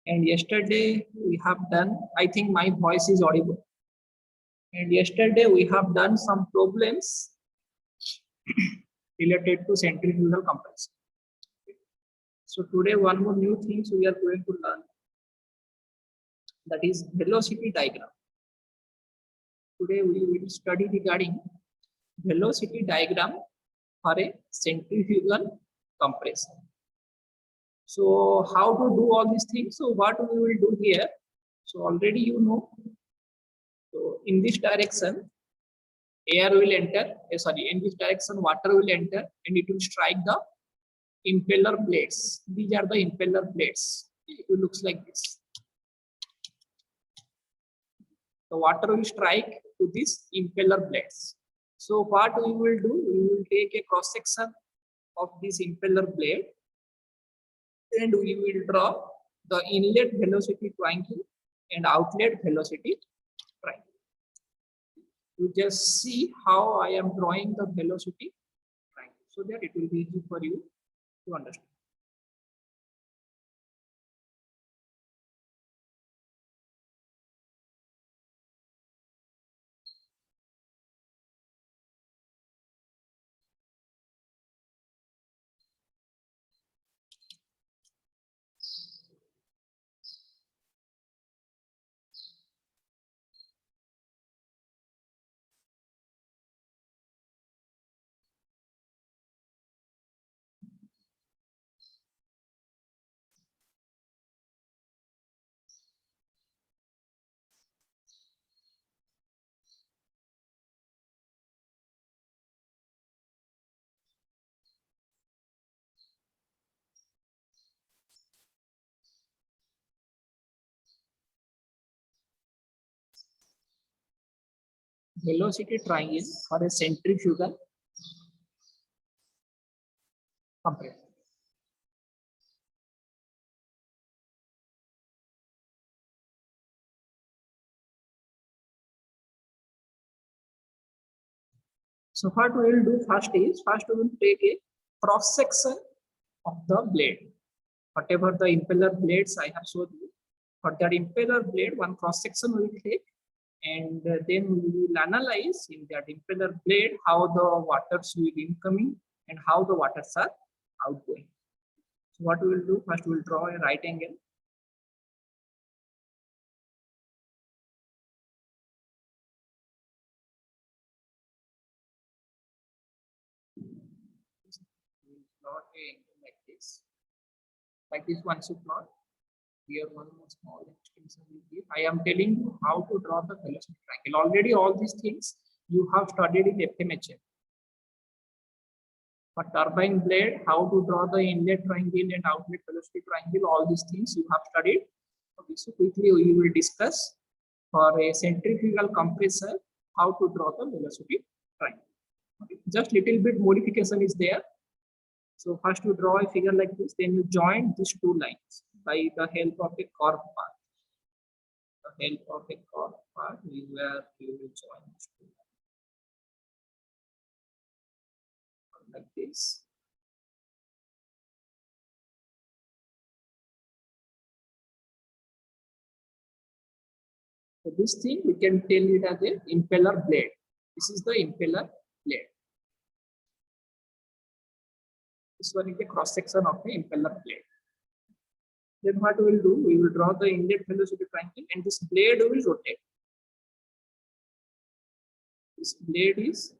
And yesterday we have done, I think my voice is audible. And yesterday we have done some problems related to centrifugal compression. So today one more new things we are going to learn, that is velocity diagram. Today we will study regarding velocity diagram for a centrifugal compression. So how to do all these things? So what we will do here? So already you know. So in this direction, air will enter. In this direction, water will enter, and it will strike the impeller blades. These are the impeller blades. It looks like this. The water will strike to these impeller blades. So what we will do? We will take a cross section of this impeller blade, and we will draw the inlet velocity triangle and outlet velocity triangle. You just see how I am drawing the velocity triangle so that it will be easy for you to understand. Velocity triangle for a centrifugal compression. So what we will do first we will take a cross section of the blade. Whatever the impeller blades I have showed you, for that impeller blade, one cross section we will take, and then we will analyze in that impeller blade how the waters will incoming and how the waters are outgoing. So what we will do first, we will draw a right angle. Plot a angle like this one should plot. Here one more small extension will give. I am telling you how to draw the velocity triangle. Already all these things you have studied in FMHM. For turbine blade, how to draw the inlet triangle and outlet velocity triangle, all these things you have studied. Okay, so quickly we will discuss for a centrifugal compressor how to draw the velocity triangle. Okay, just little bit modification is there. So first you draw a figure like this, then you join these two lines by the help of a curved path. The help of a curved path is where you will join these two lines. Like this. So this thing we can tell it as a impeller blade. This is the impeller blade. This one is the cross section of the impeller blade. Then what we will do, we will draw the inlet velocity triangle, and this blade will rotate. This blade is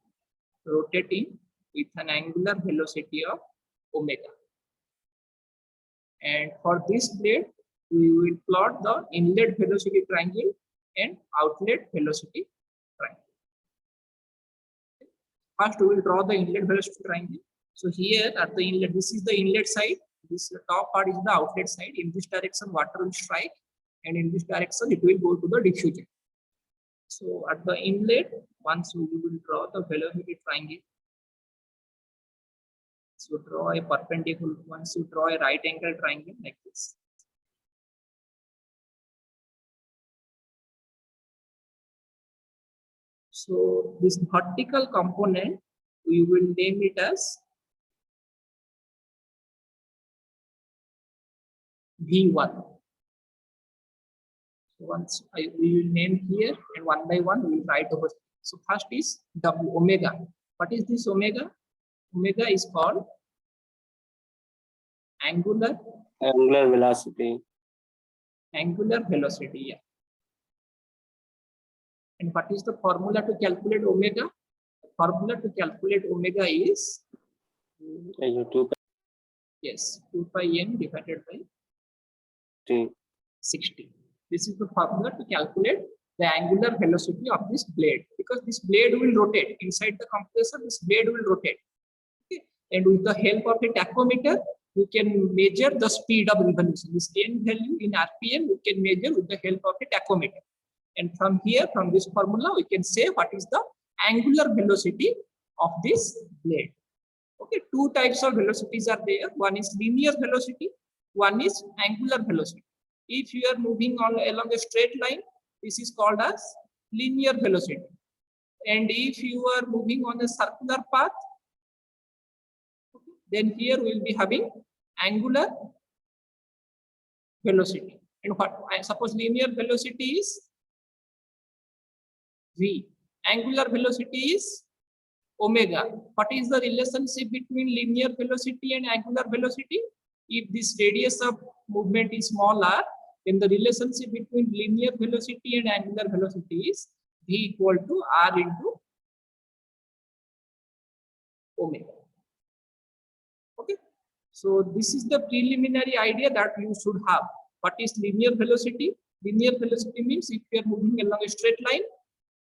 rotating with an angular velocity of omega. And for this blade, we will plot the inlet velocity triangle and outlet velocity triangle. First, we will draw the inlet velocity triangle. So here at the inlet, this is the inlet side. This top part is the outlet side. In this direction, water will strike, and in this direction, it will go to the diffuser. So at the inlet, once we will draw the velocity triangle. So draw a perpendicular. Once you draw a right angle triangle like this. So this vertical component, we will name it as V1. Once we will name here, and one by one we will write over. So first is W, omega. What is this omega? Omega is called angular velocity. Angular velocity. Yeah. And what is the formula to calculate omega? The formula to calculate omega is 2 pi n divided by 60. This is the formula to calculate the angular velocity of this blade, because this blade will rotate inside the compressor. This blade will rotate, okay? And with the help of a tachometer, we can measure the speed of revolution. This n value in RPM we can measure with the help of a tachometer. And from here, from this formula, we can say what is the angular velocity of this blade. Okay, two types of velocities are there. One is linear velocity, one is angular velocity. If you are moving along a straight line, this is called as linear velocity. And if you are moving on a circular path, then here we will be having angular velocity. And what I suppose linear velocity is v, angular velocity is omega. What is the relationship between linear velocity and angular velocity? If this radius of movement is small r, then the relationship between linear velocity and angular velocity is v equal to r into omega. Okay, so this is the preliminary idea that you should have. What is linear velocity? Linear velocity means if you are moving along a straight line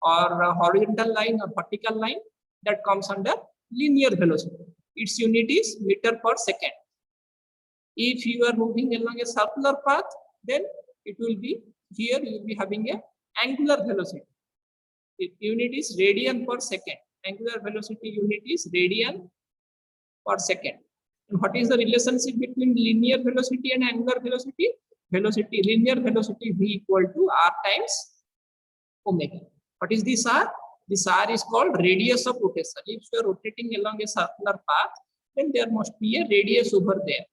or a horizontal line or vertical line, that comes under linear velocity. Its unit is meter per second. If you are moving along a circular path, then it will be here you will be having a angular velocity. Its unit is radian per second. Angular velocity unit is radian per second. And what is the relationship between linear velocity and angular velocity? Linear velocity v equal to r times omega. What is this r? This r is called radius of rotation. If you are rotating along a circular path, then there must be a radius over there.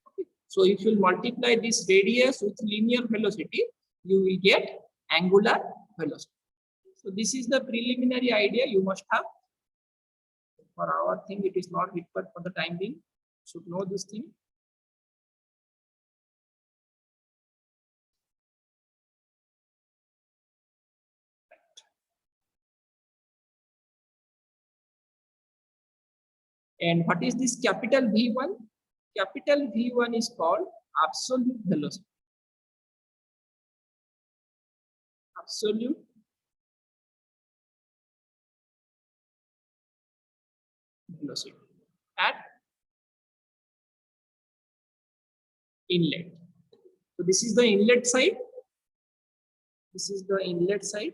Okay. So if you multiply this radius with linear velocity, you will get angular velocity. So this is the preliminary idea you must have. For our thing, it is not required for the time being. You should know this thing. And what is this capital V1? Capital V1 is called absolute velocity. Absolute velocity at inlet. So this is the inlet side. This is the inlet side.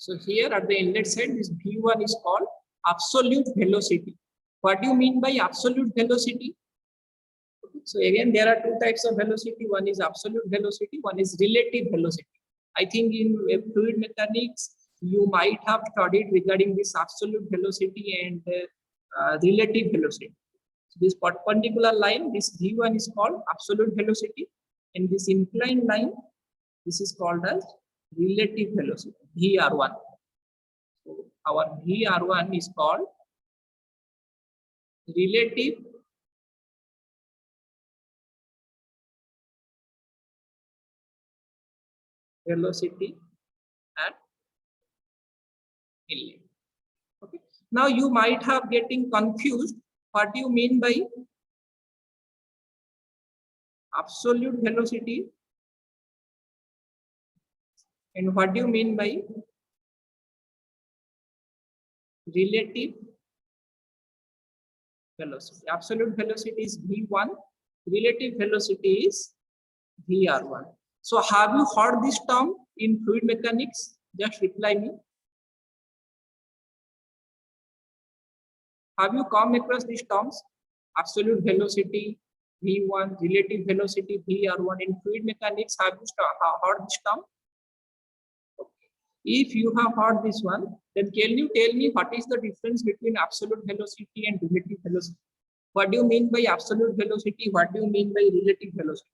So here at the inlet side, this V1 is called absolute velocity. What do you mean by absolute velocity? So again, there are two types of velocity. One is absolute velocity, one is relative velocity. I think in fluid mechanics, you might have studied regarding this absolute velocity and relative velocity. So this perpendicular line, this V1 is called absolute velocity, and this inclined line, this is called as relative velocity, VR1. So our VR1 is called relative velocity at inlet. Okay. Now you might have getting confused. What do you mean by absolute velocity? And what do you mean by relative velocity? Absolute velocity is V1, relative velocity is VR1. So have you heard this term in fluid mechanics? Just reply me. Have you come across these terms? Absolute velocity, V1 relative velocity VR1 in fluid mechanics. Have you heard this term? Okay. If you have heard this one, then can you tell me what is the difference between absolute velocity and relative velocity? What do you mean by absolute velocity? What do you mean by relative velocity?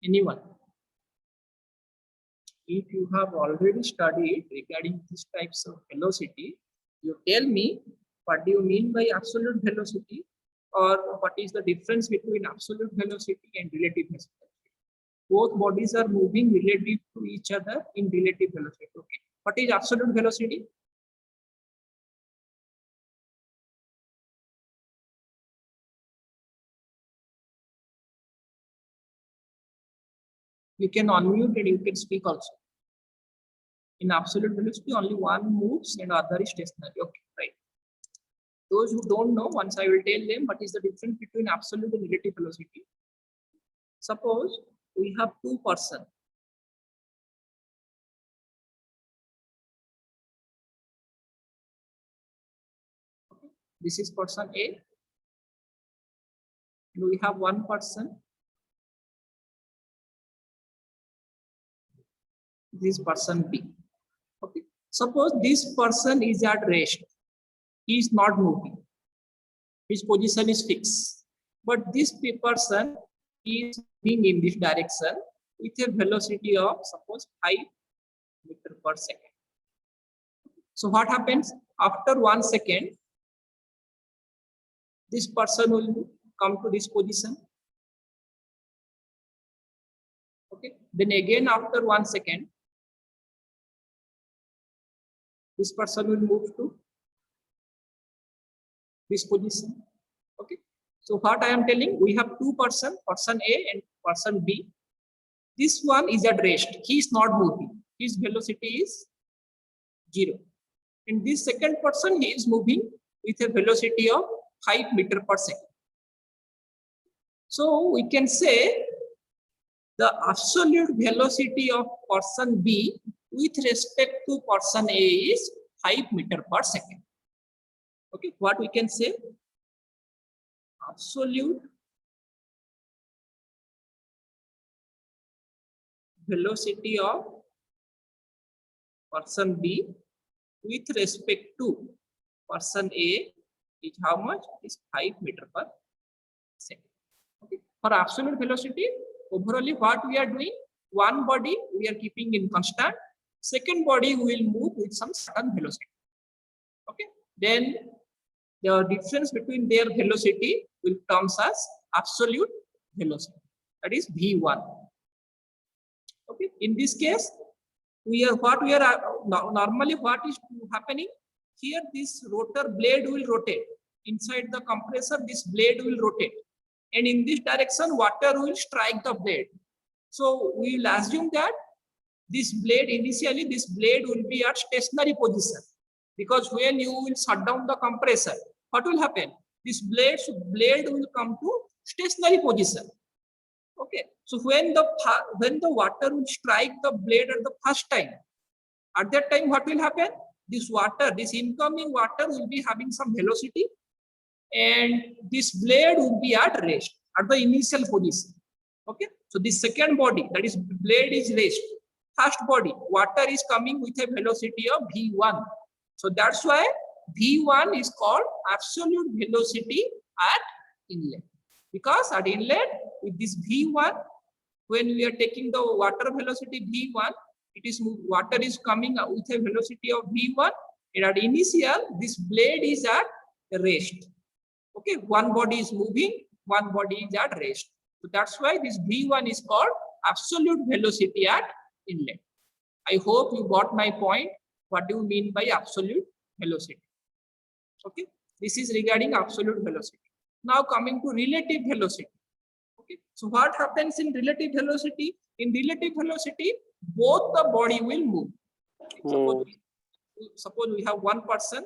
Anyone? If you have already studied regarding these types of velocity, you tell me what do you mean by absolute velocity, or what is the difference between absolute velocity and relative velocity? Both bodies are moving relative to each other in relative velocity. Okay. What is absolute velocity? You can unmute and you can speak also. In absolute velocity, only one moves and other is stationary. Okay, right. Those who don't know, once I will tell them what is the difference between absolute and relative velocity. Suppose we have two persons. Okay. This is person A. And we have one person. This person B. Okay. Suppose this person is at rest. He is not moving. His position is fixed. But this person is moving in this direction with a velocity of suppose 5 meters per second. So what happens after 1 second? This person will come to this position. Okay. Then again after 1 second, this person will move to this position. Okay. So what I am telling, we have two persons, person A and person B. This one is at rest. He is not moving. His velocity is 0. And this second person, he is moving with a velocity of 5 meters per second. So we can say the absolute velocity of person B with respect to person A is 5 meters per second. Okay, what we can say? Absolute velocity of person B with respect to person A is how much? Is 5 meters per second. Okay. For absolute velocity, overall what we are doing? One body we are keeping in constant. Second body will move with some certain velocity. Okay. Then the difference between their velocity will comes as absolute velocity. That is V1. Okay. In this case, normally what is happening here? This rotor blade will rotate inside the compressor. This blade will rotate, and in this direction, water will strike the blade. So we will assume that this blade initially, this blade will be at stationary position, because when you will shut down the compressor, what will happen? This blade will come to stationary position. Okay. So when the water will strike the blade at the first time, at that time what will happen? This incoming water will be having some velocity, and this blade will be at rest at the initial position. Okay. So this second body, that is blade, is rest. First body, water is coming with a velocity of V1. So that's why V1 is called absolute velocity at inlet. Because at inlet, with this V1, when we are taking the water velocity V1, water is coming with a velocity of V1, and at initial, this blade is at rest. Okay, one body is moving, one body is at rest. So that's why this V1 is called absolute velocity at inlet. I hope you got my point. What do you mean by absolute velocity? Okay, this is regarding absolute velocity. Now coming to relative velocity. Okay, so what happens in relative velocity? In relative velocity, both the body will move. Okay, suppose we have one person.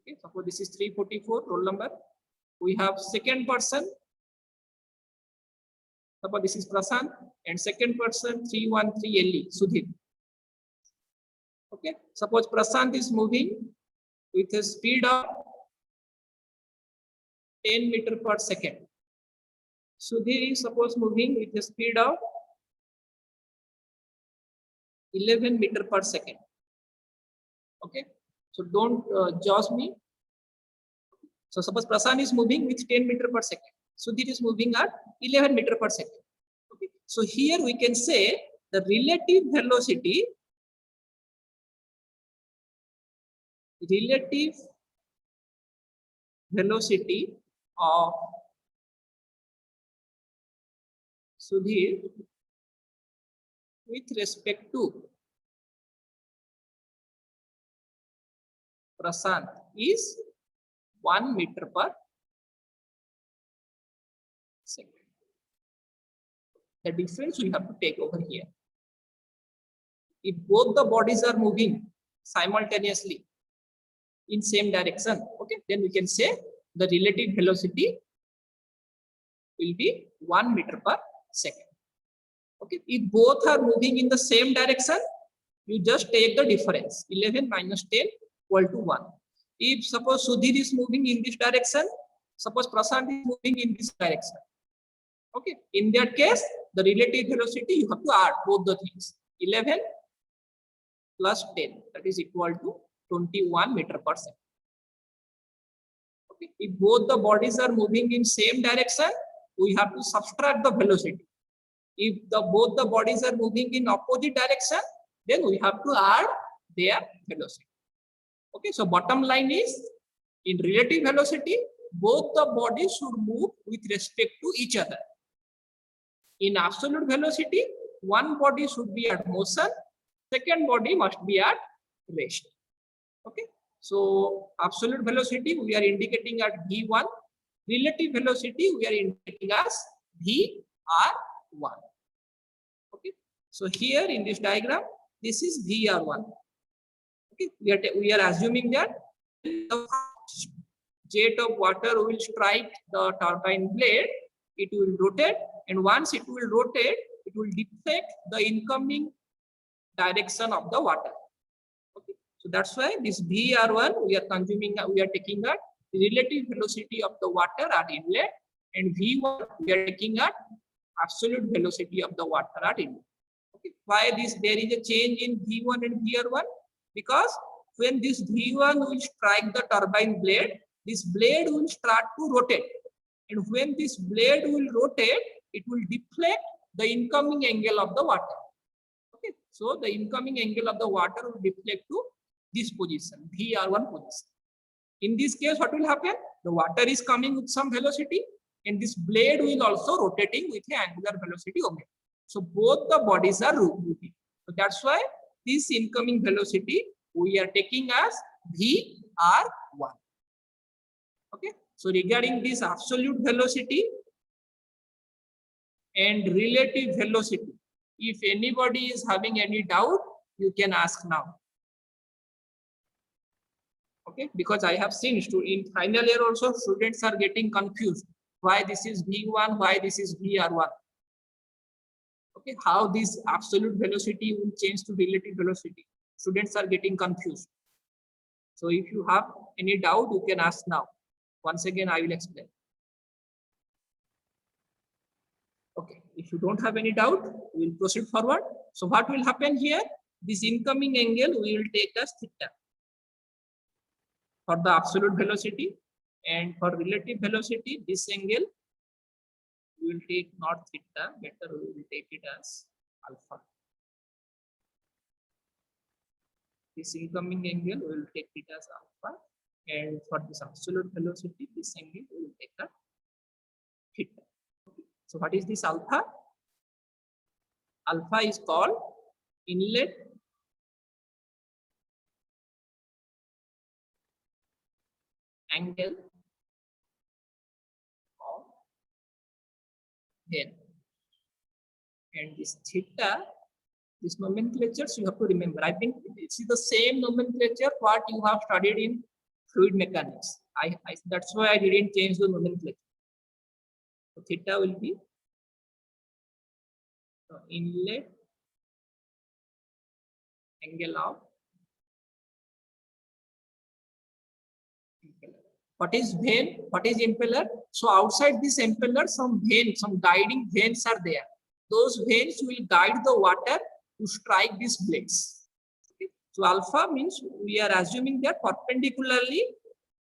Okay, suppose this is 344 roll number. We have second person. Suppose this is Prasant, and second person 313 LE Sudhir. Okay, suppose Prasant is moving with a speed of 10 meter per second. Sudhir is suppose moving with a speed of 11 meter per second. Okay, so don't judge me. So suppose Prasan is moving with 10 meter per second. Sudhir is moving at 11 meter per second. Okay, so here we can say the relative velocity of Sudhir with respect to Prasant is 1 meter per second. The difference we have to take over here. If both the bodies are moving simultaneously in same direction, okay, then we can say the relative velocity will be 1 meter per second. Okay, if both are moving in the same direction, you just take the difference. 11 minus 10 equal to 1. If suppose Sudhir is moving in this direction, suppose Prasant is moving in this direction. Okay, in that case, the relative velocity you have to add both the things. 11 plus 10, that is equal to 21 meter per second. Okay, if both the bodies are moving in same direction, we have to subtract the velocity. If both the bodies are moving in opposite direction, then we have to add their velocity. Okay, so bottom line is, in relative velocity, both the bodies should move with respect to each other. In absolute velocity, one body should be at motion, second body must be at rest. Okay, so absolute velocity we are indicating at v1, relative velocity we are indicating as vr1. Okay, so here in this diagram, this is vr1. Okay, we are assuming that the jet of water will strike the turbine blade, it will rotate, and once it will rotate, it will deflect the incoming direction of the water. Okay, so that's why this vr1 we are taking at the relative velocity of the water at inlet, and v1 we are taking at absolute velocity of the water at inlet. Okay, why there is a change in v1 and vr1? Because when this v1 will strike the turbine blade, this blade will start to rotate, and when this blade will rotate, it will deflect the incoming angle of the water. Okay, so the incoming angle of the water will deflect to this position, vr1 position. In this case, what will happen? The water is coming with some velocity, and this blade will also rotating with an angular velocity omega. So both the bodies are moving. So that's why this incoming velocity we are taking as vr1. Okay, so regarding this absolute velocity and relative velocity, if anybody is having any doubt, you can ask now. Okay, because I have seen in final year also students are getting confused. Why this is v1, why this is vr1? Okay, how this absolute velocity will change to relative velocity? Students are getting confused. So if you have any doubt, you can ask now. Once again, I will explain. Okay, if you don't have any doubt, we will proceed forward. So what will happen here? This incoming angle we will take as theta for the absolute velocity, and for relative velocity, this angle we will take not theta, better we will take it as alpha. This incoming angle we will take it as alpha, and for this absolute velocity, this angle we will take as theta. Okay. So what is this alpha? Alpha is called inlet angle of head, and this theta, this nomenclatures you have to remember. I think it's the same nomenclature what you have studied in fluid mechanics. That's why I didn't change the nomenclature. So theta will be the inlet angle of What is vane? What is impeller? So outside this impeller, some veins, some guiding veins are there. Those veins will guide the water to strike these blades. Okay. So alpha means we are assuming that perpendicularly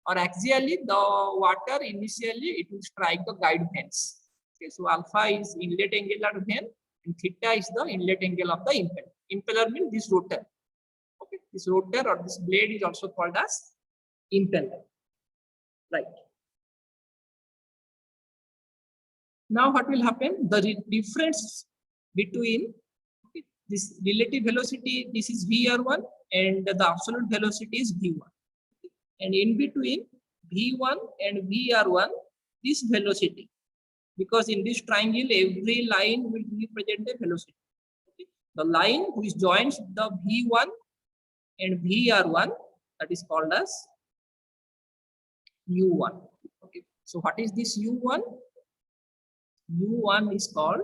or axially the water initially it will strike the guide veins. Okay. So alpha is inlet angular vane and theta is the inlet angle of the impeller. Impeller means this rotor. Okay. This rotor or this blade is also called as impeller. Right. Now what will happen? The difference between this relative velocity, this is VR1 and the absolute velocity is V1. And in between V1 and VR1, this velocity, because in this triangle, every line will represent a velocity. Okay. The line which joins the V1 and VR1, that is called as U1. Okay. So what is this U1? U1 is called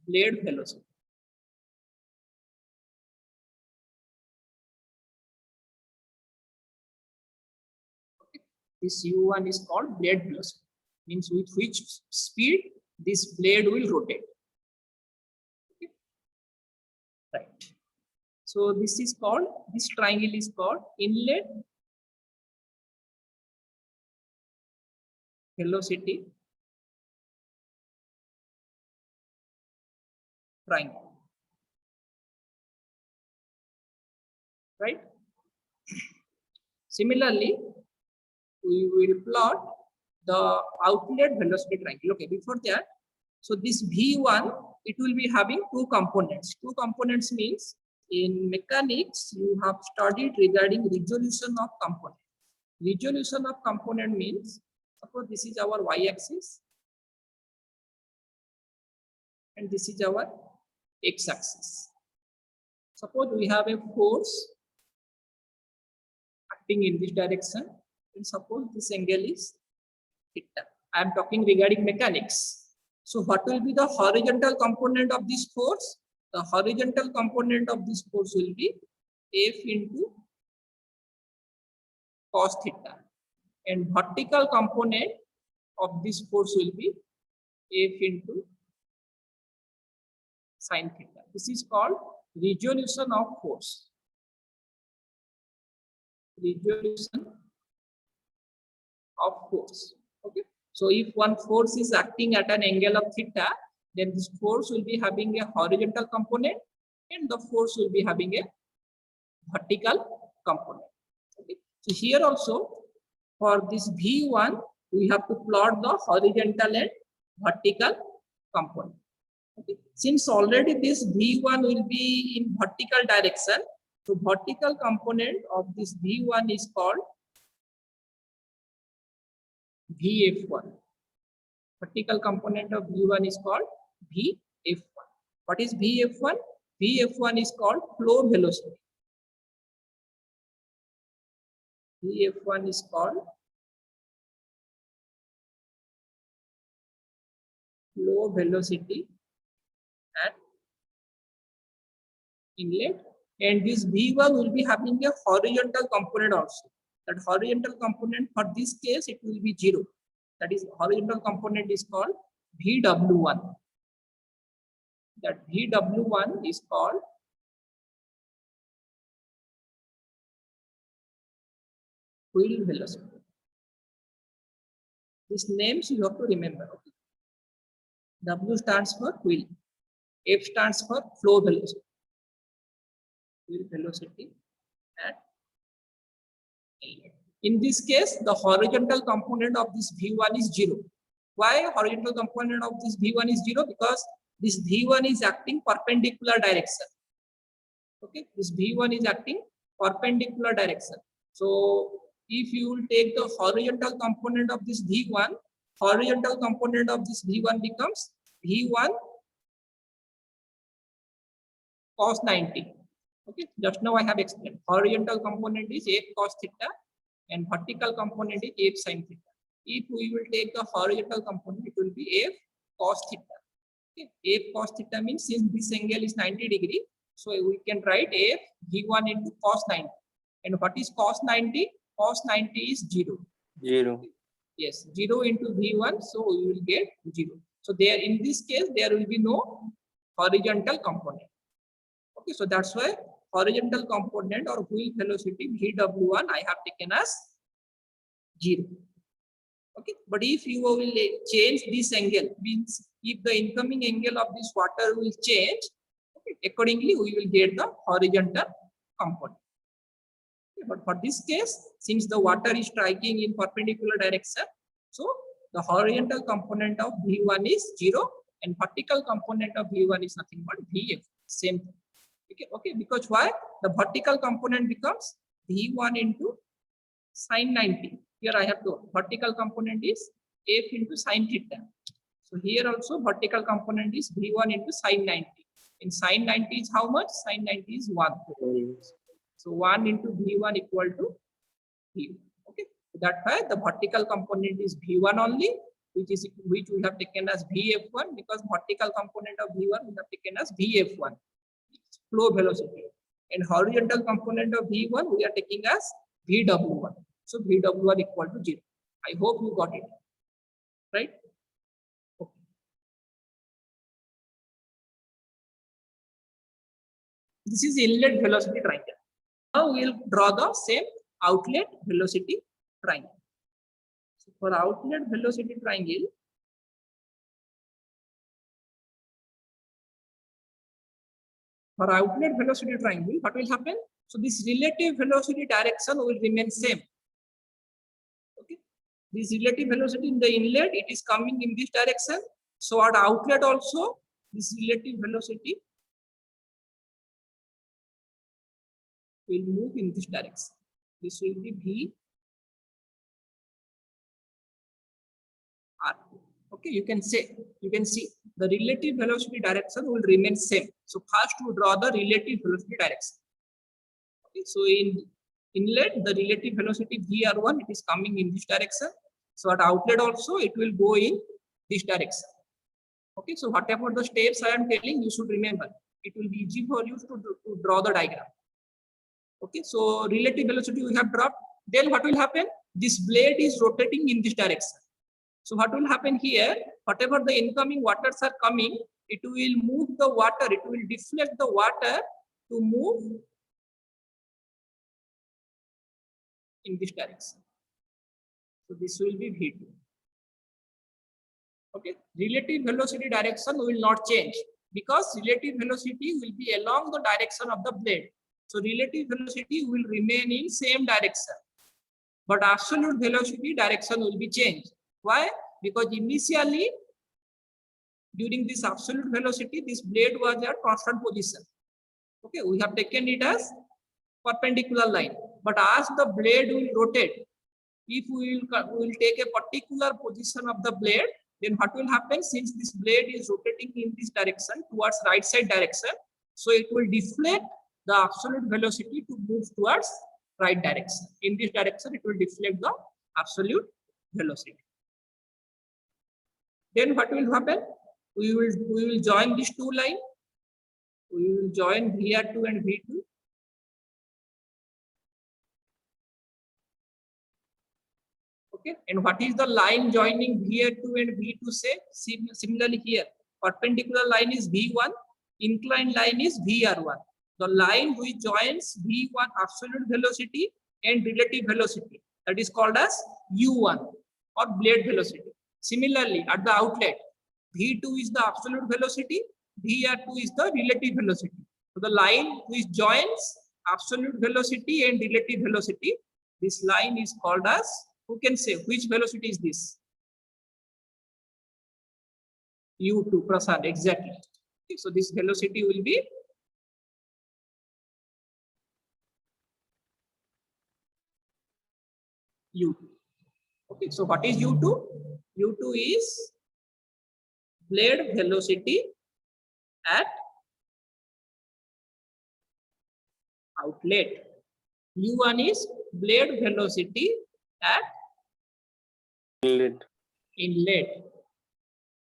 blade velocity. Okay. This U1 is called blade velocity. Means with which speed this blade will rotate. Okay. Right. So this is called, this triangle is called inlet velocity triangle. Right. Similarly, we will plot the outlet velocity triangle. Okay, before that, so this V1, it will be having two components. Two components means in mechanics, you have studied regarding resolution of component. Resolution of component means, suppose this is our y-axis and this is our x-axis. Suppose we have a force acting in this direction, and suppose this angle is theta. I am talking regarding mechanics. So what will be the horizontal component of this force? The horizontal component of this force will be F into cos theta, and vertical component of this force will be F into sin theta. This is called resolution of force. Resolution of force. Okay. So if one force is acting at an angle of theta, then this force will be having a horizontal component and the force will be having a vertical component. Okay. So here also for this V1, we have to plot the horizontal and vertical component. Okay. Since already this V1 will be in vertical direction, so vertical component of this V1 is called VF1. Vertical component of V1 is called VF1. What is VF1? VF1 is called flow velocity. VF1 is called flow velocity at inlet, and this V1 will be having a horizontal component also. That horizontal component for this case it will be 0. That is horizontal component is called VW1. That VW1 is called wheel velocity. These names you have to remember. Okay. W stands for wheel. F stands for flow velocity. Wheel velocity at inlet. In this case, the horizontal component of this V1 is 0. Why horizontal component of this V1 is 0? Because this V1 is acting perpendicular direction. Okay, this V1 is acting perpendicular direction. So if you will take the horizontal component of this V1, horizontal component of this V1 becomes V1 cos 90. Okay, just now I have explained. Horizontal component is F cos theta and vertical component is F sin theta. If we will take the horizontal component, it will be F cos theta. Okay. F cos theta means since this angle is 90 degree, so we can write F V1 into cos 90. And what is cos 90? Cos 90 is 0. 0. Yes, 0 into V1, so we will get 0. So there, in this case, there will be no horizontal component. Okay, so that's why horizontal component or wheel velocity VW1 I have taken as 0. Okay, but if you will change this angle, means if the incoming angle of this water will change, okay, accordingly we will get the horizontal component. Okay, but for this case, since the water is striking in perpendicular direction, so the horizontal component of V1 is 0 and vertical component of V1 is nothing but Vf, same thing. Okay, because why? The vertical component becomes V1 into sine 90. Here I have to, vertical component is F into sine theta. So here also vertical component is V1 into sine 90. In sine 90 is how much? Sine 90 is 1. So 1 into V1 equal to V1. Okay, so that's why the vertical component is V1 only, which we have taken as Vf1, because vertical component of V1 we have taken as Vf1, flow velocity, and horizontal component of V1 we are taking as Vw1. So Vw1 equal to 0. I hope you got it, right? Okay. This is inlet velocity triangle. Now we will draw the same outlet velocity triangle. So for outlet velocity triangle, what will happen? So this relative velocity direction will remain same. Okay, this relative velocity in the inlet, it is coming in this direction. So at outlet also, this relative velocity will move in this direction. This will be V R. Okay, you can see the relative velocity direction will remain same. So first we draw the relative velocity direction. Okay, so in inlet, the relative velocity VR1, it is coming in this direction. So at outlet also, it will go in this direction. Okay, so whatever the steps I am telling, you should remember. It will be easy for you to draw the diagram. Okay, so relative velocity we have dropped. Then what will happen? This blade is rotating in this direction. So what will happen here? Whatever the incoming waters are coming, it will move the water, it will deflect the water to move in this direction. So this will be V2. Okay, relative velocity direction will not change because relative velocity will be along the direction of the blade. So relative velocity will remain in same direction, but absolute velocity direction will be changed. Why? Because initially during this absolute velocity, this blade was at constant position. Okay, we have taken it as perpendicular line, but as the blade will rotate, if we will take a particular position of the blade, then what will happen? Since this blade is rotating in this direction towards right side direction, so it will deflect the absolute velocity to move towards right direction. In this direction, it will deflect the absolute velocity. Then what will happen? We will join these two lines. We will join VR2 and V2. Okay, and what is the line joining VR2 and V2 say? Similarly here, perpendicular line is V1, inclined line is VR1. The line which joins V1 absolute velocity and relative velocity, that is called as U1 or blade velocity. Similarly, at the outlet, V2 is the absolute velocity, VR2 is the relative velocity. So the line which joins absolute velocity and relative velocity, this line is called as, who can say which velocity is this? U2, Prasad, exactly. Okay, so this velocity will be U2. Okay, so what is U2? U2 is blade velocity at outlet. U1 is blade velocity at inlet.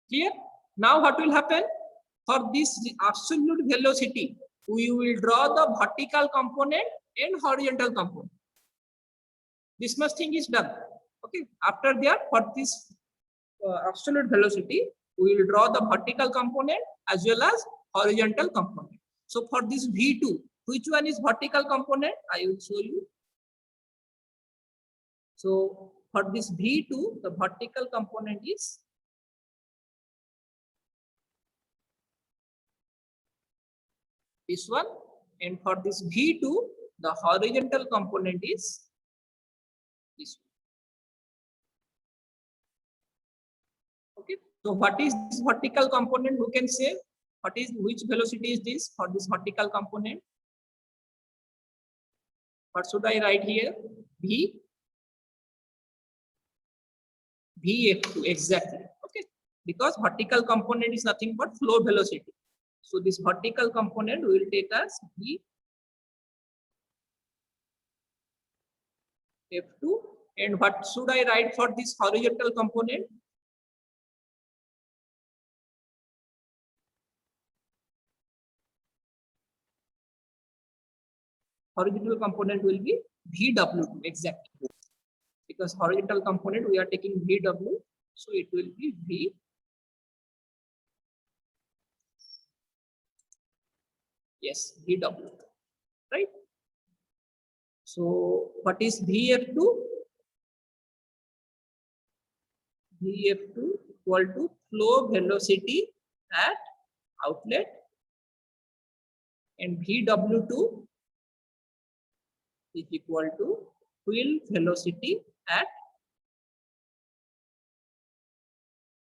Clear? Now what will happen? For this absolute velocity, we will draw the vertical component and horizontal component. This much thing is done. Okay, after that, for this absolute velocity, we will draw the vertical component as well as horizontal component. So for this V2, which one is vertical component? I will show you. So for this V2, the vertical component is this one, and for this V2, the horizontal component is this one. Okay, so what is this vertical component? Who can say which velocity is this for this vertical component? What should I write here? Vf2, exactly. Okay, because vertical component is nothing but flow velocity. So this vertical component will take us Vf2. And what should I write for this horizontal component? Horizontal component will be Vw2, exactly. Because horizontal component we are taking Vw, so it will be V. Yes, Vw, right? So what is Vf2? Vf2 equal to flow velocity at outlet, and Vw2 is equal to field velocity at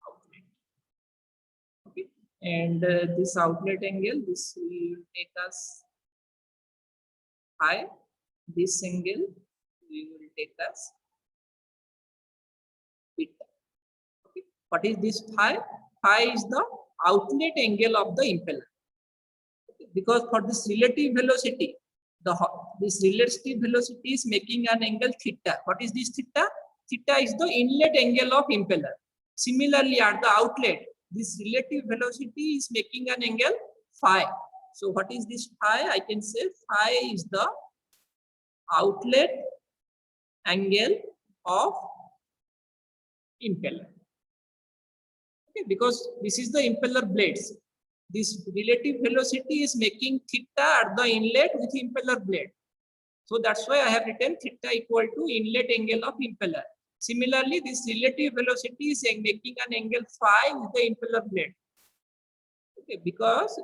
outlet. Okay, and this outlet angle, this will take us phi. This angle we will take as beta. Okay, what is this phi? Phi is the outlet angle of the impeller. Okay, because for this relative velocity, this relative velocity is making an angle theta. What is this theta? Theta is the inlet angle of impeller. Similarly, at the outlet, this relative velocity is making an angle phi. So what is this phi? I can say phi is the outlet angle of impeller. Okay, because this is the impeller blades. This relative velocity is making theta at the inlet with impeller blade. So that's why I have written theta equal to inlet angle of impeller. Similarly, this relative velocity is making an angle phi with the impeller blade. Okay, because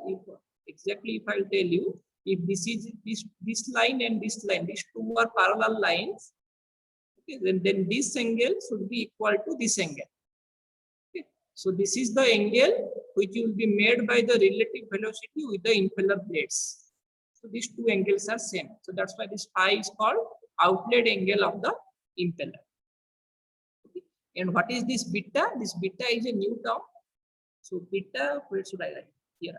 if I'll tell you, if this is this line and this line, these two are parallel lines, okay, then this angle should be equal to this angle. Okay, so this is the angle which will be made by the relative velocity with the impeller blades. So these two angles are same. So that's why this phi is called outlet angle of the impeller. Okay. And what is this beta? This beta is a new term. So beta, where should I write? Here.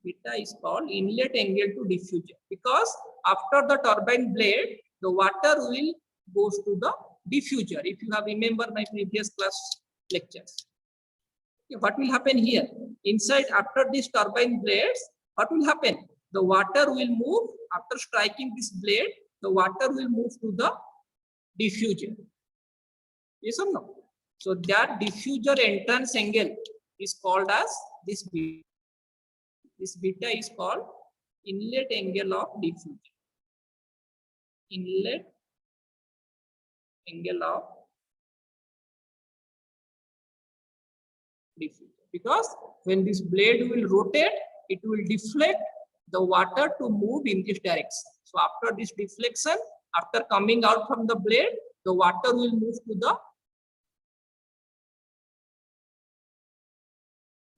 Beta is called inlet angle to diffuser, because after the turbine blade, the water will goes to the diffuser. If you have remember my previous class lectures. Okay, what will happen here? Inside, after this turbine blades, what will happen? The water will move after striking this blade. The water will move to the diffuser. Yes or no? So that diffuser entrance angle is called as this beta. This beta is called inlet angle of diffuser. Inlet angle of diffuser. Because when this blade will rotate, it will deflect the water to move in this direction. So after this deflection, after coming out from the blade, the water will move to the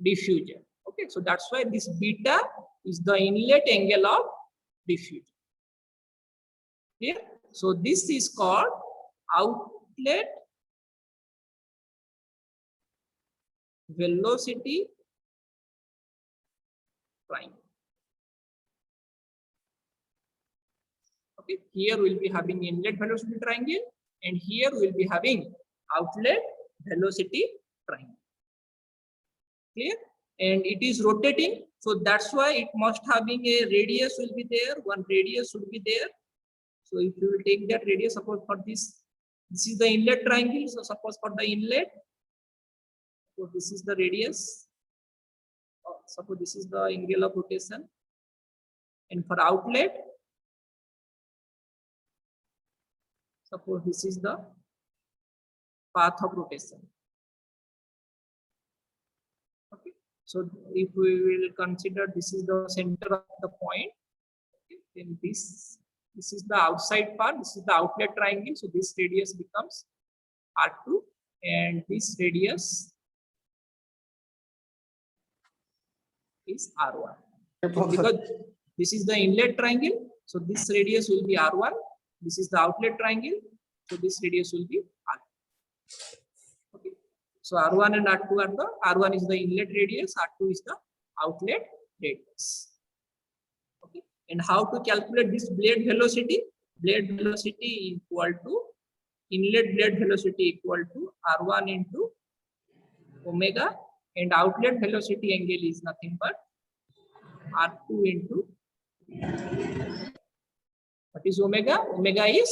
diffuser. Okay, so that's why this beta is the inlet angle of diffuser. Here, so this is called outlet velocity triangle. Okay, here we'll be having inlet velocity triangle, and here we'll be having outlet velocity triangle. Clear? And it is rotating, so that's why it must having a radius will be there. One radius should be there. So if you will take that radius, suppose for this This is the inlet triangle. So suppose for the inlet, so this is the radius. Suppose this is the angle of rotation, and for outlet, suppose this is the path of rotation. Okay, so if we will consider this is the center of the point, okay, then this is the outside part, this is the outlet triangle, so this radius becomes R2, and this radius is R1. Because this is the inlet triangle, so this radius will be R1. This is the outlet triangle, so this radius will be R2. Okay, so R1 and R2 are the R1 is the inlet radius, R2 is the outlet radius. Okay, and how to calculate this blade velocity? Blade velocity equal to inlet blade velocity equal to R1 into omega, and outlet velocity angle is nothing but R2 into what is omega? Omega is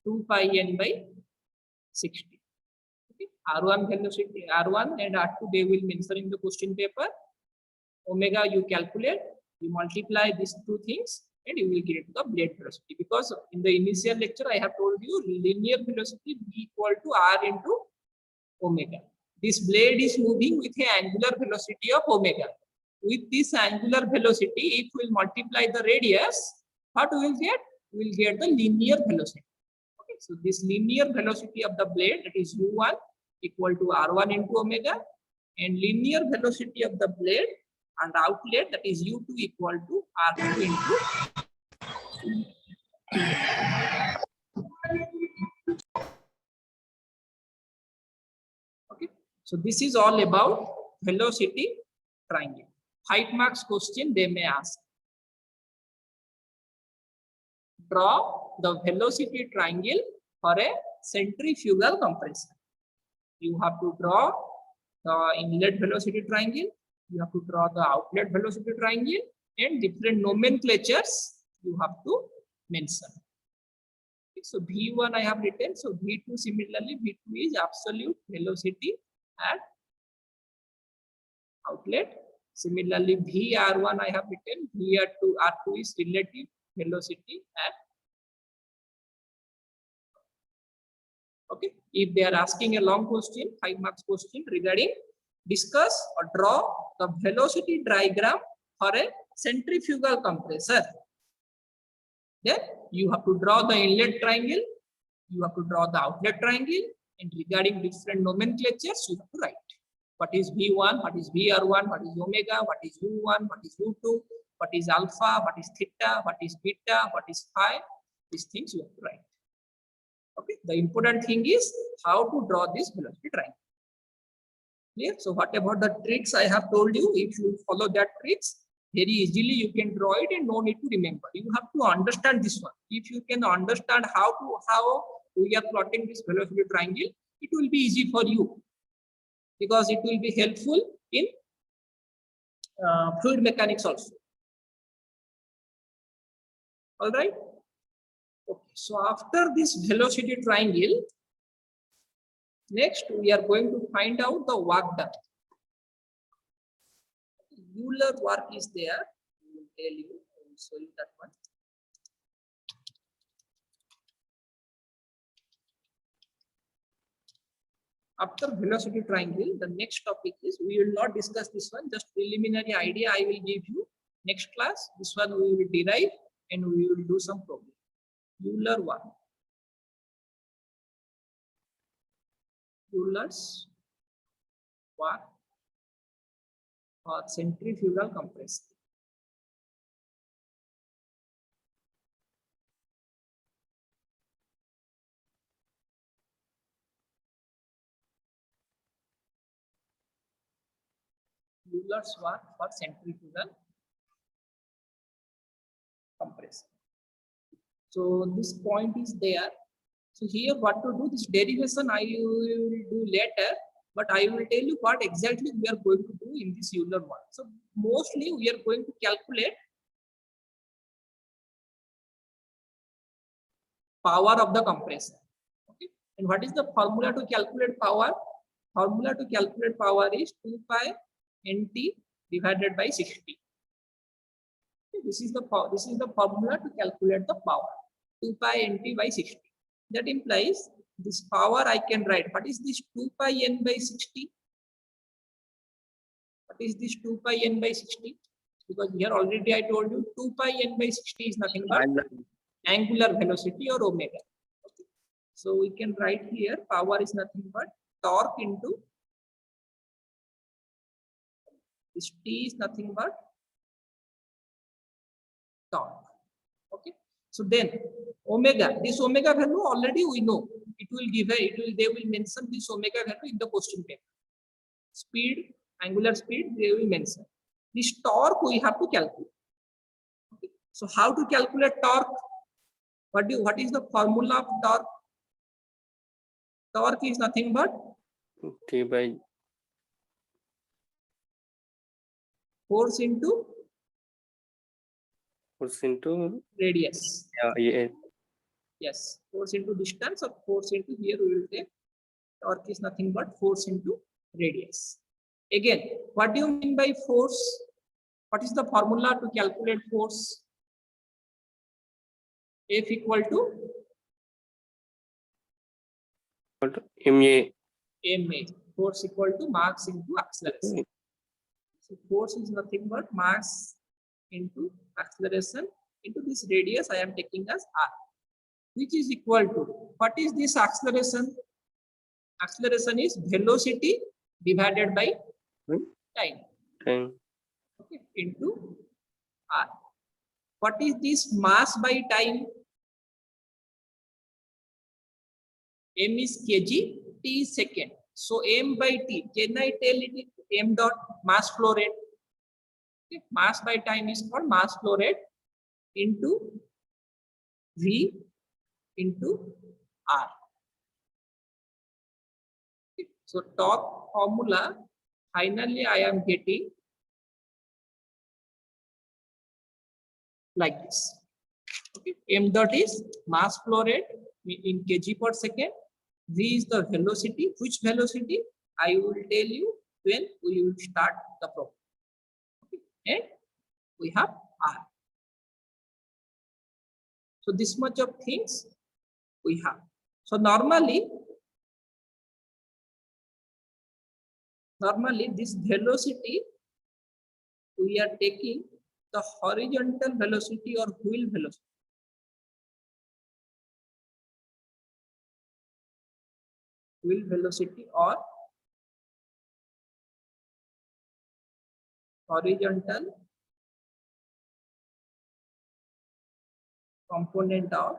2 pi n by 60. Okay. R1 velocity, R1 and R2 they will mention in the question paper. Omega you calculate, you multiply these two things, and you will get the blade velocity. Because in the initial lecture I have told you linear velocity B equal to R into omega. This blade is moving with an angular velocity of omega. With this angular velocity, if we will multiply the radius, what we will get? We will get the linear velocity. Okay, so this linear velocity of the blade, that is u1 equal to r1 into omega, and linear velocity of the blade and outlet, that is u2 equal to r2 into. Okay, so this is all about velocity triangle. 5 marks question they may ask. Draw the velocity triangle for a centrifugal compression. You have to draw the inlet velocity triangle, you have to draw the outlet velocity triangle, and different nomenclatures you have to mention. Okay, so V1 I have written, so V2 similarly, V2 is absolute velocity at outlet. Similarly, VR1 I have written, VR2 is relative velocity at. Okay, if they are asking a long question, 5 marks question regarding discuss or draw the velocity diagram for a centrifugal compressor, then you have to draw the inlet triangle, you have to draw the outlet triangle, and regarding different nomenclatures you have to write. What is V1, what is VR1, what is omega, what is U1, what is U2, what is alpha, what is theta, what is beta, what is phi, these things you have to write. Okay, the important thing is how to draw this velocity triangle. Clear? So what about the tricks I have told you? If you follow that tricks, very easily you can draw it and no need to remember. You have to understand this one. If you can understand how we are plotting this velocity triangle, it will be easy for you, because it will be helpful in fluid mechanics also. All right. Okay. So after this velocity triangle, next we are going to find out the work done. Euler work is there. I will tell you. I will show you that one. After velocity triangle, the next topic is, we will not discuss this one, just preliminary idea I will give you. Next class, this one we will derive and we will do some problem. Euler one. Euler's work for centrifugal compression. Euler's work for centrifugal compression. So this point is there. So here what to do, this derivation I will do later, but I will tell you what exactly we are going to do in this Euler one. So mostly we are going to calculate power of the compressor. Okay, And what is the formula to calculate power? Formula to calculate power is 2 pi nt divided by 60. This is the formula to calculate the power. 2 pi nt by 60. That implies this power I can write. What is this 2 pi n by 60? What is this 2 pi n by 60? Because here already I told you 2 pi n by 60 is nothing but angular velocity or omega. Okay. So we can write here power is nothing but torque into this T is nothing but torque. Okay. So then omega, this omega value already we know. It will give they will mention this omega value in the question paper. Speed, angular speed, they will mention. This torque we have to calculate. Okay. So how to calculate torque? What is the formula of torque? Torque is nothing but T by force into radius. Yeah. Yes, force into distance or force into, here we will take torque is nothing but force into radius. Again, what do you mean by force? What is the formula to calculate force? F equal to ma. Force equal to mass into acceleration. So force is nothing but mass into acceleration into this radius I am taking as r, which is equal to, what is this acceleration? Acceleration is velocity divided by time. Okay, into r. What is this mass by time? M is kg, t is second. So m by t, can I tell it m dot mass flow rate? Okay. Mass by time is called mass flow rate into v into r. Okay. So torque formula, finally I am getting like this. Okay. M dot is mass flow rate in kg per second. V is the velocity. Which velocity? I will tell you when we will start the problem. Okay. And we have R. So this much of things we have. So normally this velocity we are taking the horizontal velocity or wheel velocity. Wheel velocity or horizontal component of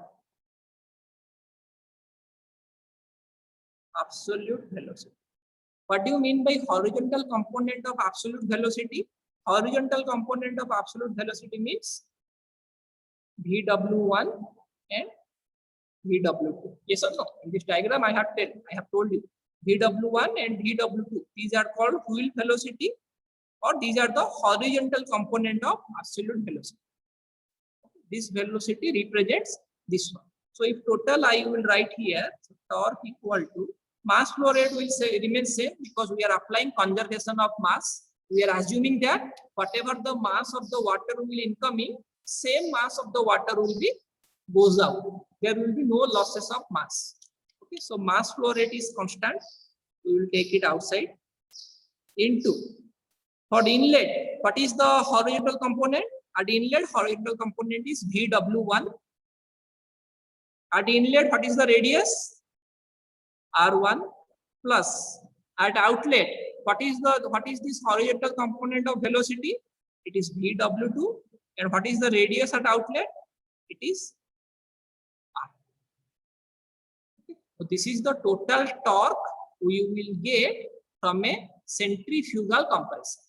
absolute velocity. What do you mean by horizontal component of absolute velocity? Horizontal component of absolute velocity means VW1 and VW2. Yes or no? In this diagram I have told you VW1 and VW2. These are called wheel velocity, or these are the horizontal component of absolute velocity. This velocity represents this one. So if total I will write here, so torque equal to mass flow rate will remain same because we are applying conservation of mass. We are assuming that whatever the mass of the water will incoming, same mass of the water will be goes out. There will be no losses of mass. Okay, so mass flow rate is constant. We will take it outside. Into for the inlet, what is the horizontal component? At the inlet, horizontal component is VW1. At the inlet, what is the radius? R1 plus. At outlet, what is this horizontal component of velocity? It is VW2. And what is the radius at outlet? It is R. Okay. So this is the total torque we will get from a centrifugal compression.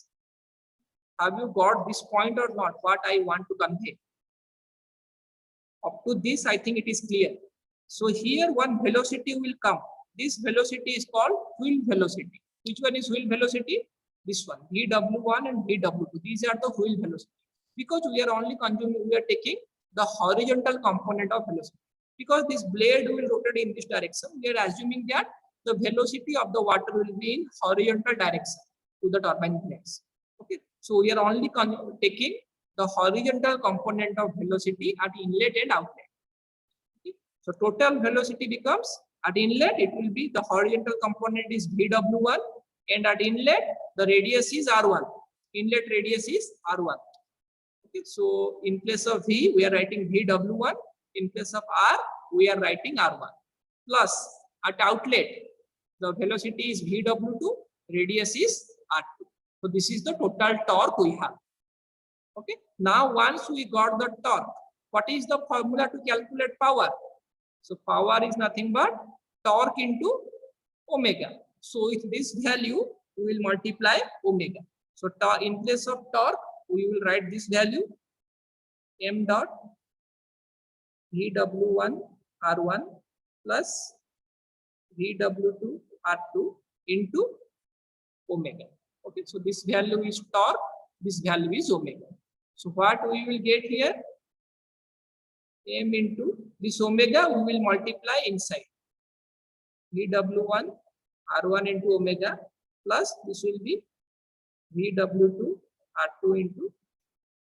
Have you got this point or not? What I want to convey? Up to this, I think it is clear. So here one velocity will come. This velocity is called wheel velocity. Which one is wheel velocity? This one, VW1 and VW2. These are the wheel velocity. Because we are only consuming, we are taking the horizontal component of velocity. Because this blade will rotate rotated in this direction, we are assuming that the velocity of the water will be in horizontal direction to the turbine blades. Okay, so we are only taking the horizontal component of velocity at inlet and outlet. Okay. So total velocity becomes at inlet, it will be the horizontal component is VW1, and at inlet the radius is R1. Inlet radius is R1. Okay, so in place of V we are writing VW1, in place of R we are writing R1, plus at outlet the velocity is VW2, radius is R2. So this is the total torque we have. Okay, now once we got the torque, what is the formula to calculate power? So power is nothing but torque into omega. So with this value we will multiply omega. So in place of torque we will write this value, m dot VW1 R1 plus VW2 R2 into omega. Okay, so this value is torque, this value is omega. So what we will get here, m into this omega we will multiply inside, VW1 R1 into omega plus this will be VW2 R2 into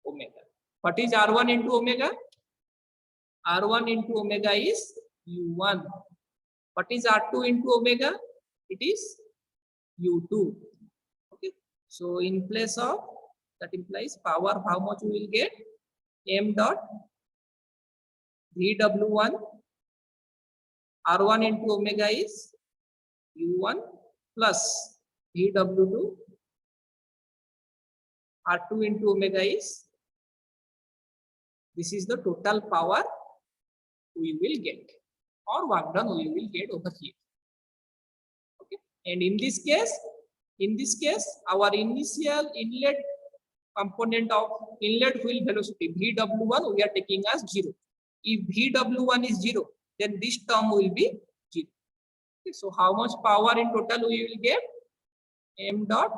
omega. What is R1 into omega? R1 into omega is U1. What is R2 into omega? It is U2. Okay, so in place of that implies power, how much we will get? M dot VW1 R1 into omega is U1 plus VW2 R2 into omega is, this is the total power we will get, or work done we will get over here. Okay, and in this case our initial inlet component of inlet wheel velocity VW1 we are taking as 0. If VW1 is 0, then this term will be 0. Okay, so how much power in total we will get? M dot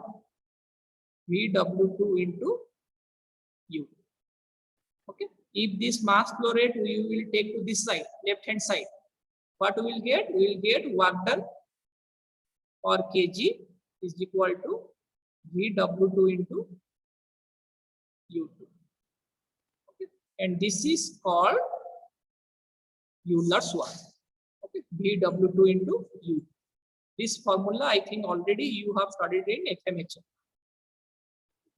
VW2 into U. Okay, if this mass flow rate we will take to this side, left hand side, what we will get? We will get work done per kg is equal to VW2 into U2. Okay, and this is called Euler's work. Okay, VW2 into U. This formula I think already you have studied in FMHM.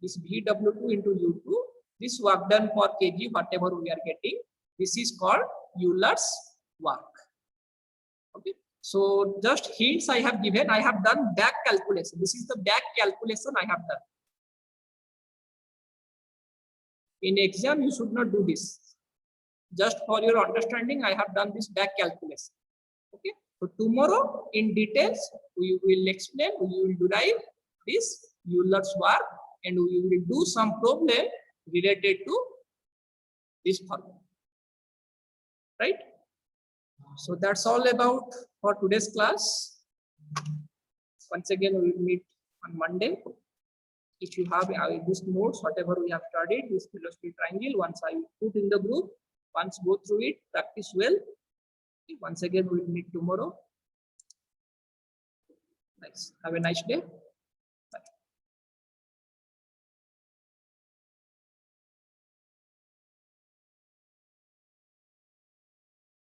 This VW2 into U2, this work done per kg, whatever we are getting, this is called Euler's work. Okay, so just hints I have given. I have done back calculation. This is the back calculation I have done. In exam, you should not do this. Just for your understanding, I have done this back calculation. Okay, so tomorrow in details we will explain, we will derive this Euler's work, and we will do some problem related to this formula. Right? So that's all about for today's class. Once again, we will meet on Monday. If you have this notes, whatever we have studied, this velocity triangle, once I put in the group, once go through it, practice well. Once again, we will meet tomorrow. Nice. Have a nice day.